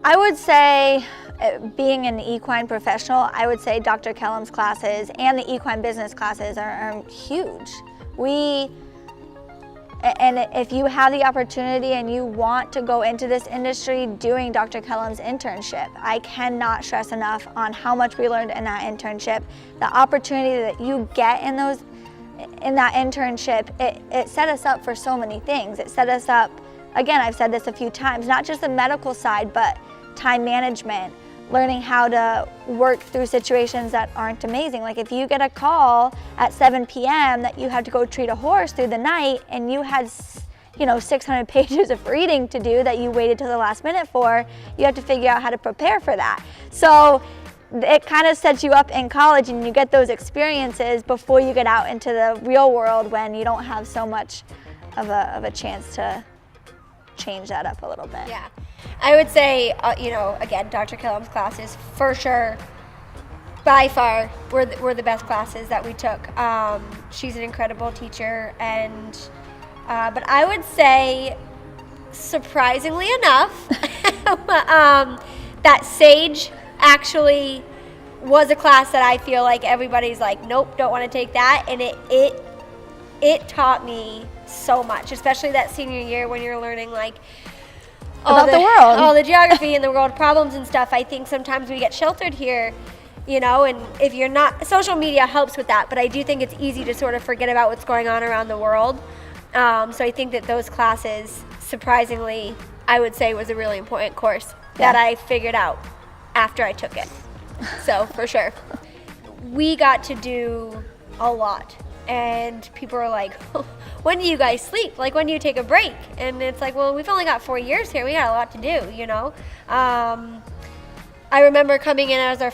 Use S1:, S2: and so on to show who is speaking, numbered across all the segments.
S1: I would say, being an equine professional, I would say Dr. Kellum's classes and the equine business classes are huge. And if you have the opportunity and you want to go into this industry, doing Dr. Kellum's internship, I cannot stress enough on how much we learned in that internship. The opportunity that you get in that internship, it set us up for so many things. It set us up, again, I've said this a few times, not just the medical side, but time management, learning how to work through situations that aren't amazing. Like if you get a call at 7 p.m. that you have to go treat a horse through the night and you had 600 pages of reading to do that you waited till the last minute for, you have to figure out how to prepare for that. So it kind of sets you up in college and you get those experiences before you get out into the real world when you don't have so much of a chance to change that up a little bit.
S2: Yeah. I would say, again, Dr. Kellum's classes, for sure, by far, were the best classes that we took. She's an incredible teacher, but I would say, surprisingly enough, that SAGE actually was a class that I feel like everybody's like, nope, don't want to take that, and it taught me so much, especially that senior year when you're learning like
S1: about the world,
S2: all the geography and the world problems and stuff. I think sometimes we get sheltered here, and if you're not, social media helps with that, but I do think it's easy to sort of forget about what's going on around the world. So I think that those classes, surprisingly, I would say was a really important course that I figured out after I took it. So for sure, we got to do a lot. And people are like, when do you guys sleep? Like, when do you take a break? And it's like, well, we've only got 4 years here. We got a lot to do, I remember coming in as a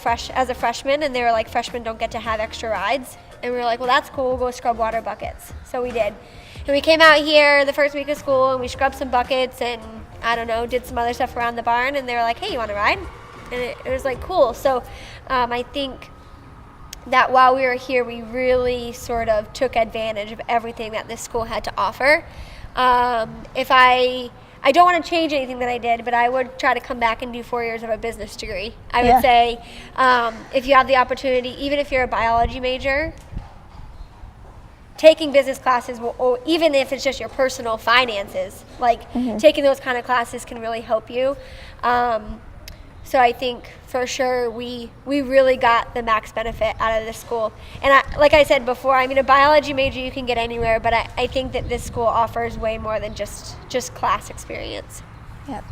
S2: freshman, and they were like, freshmen don't get to have extra rides. And we were like, well, that's cool. We'll go scrub water buckets. So we did. And we came out here the first week of school, and we scrubbed some buckets and, did some other stuff around the barn. And they were like, hey, you want to ride? And it was like, cool. So I think that while we were here, we really sort of took advantage of everything that this school had to offer. If I don't want to change anything that I did, but I would try to come back and do 4 years of a business degree. I would say if you have the opportunity, even if you're a biology major, taking business classes, or even if it's just your personal finances, taking those kind of classes can really help you. So I think for sure we really got the max benefit out of this school. And like I said before, a biology major you can get anywhere, but I think that this school offers way more than just class experience.
S1: Yep.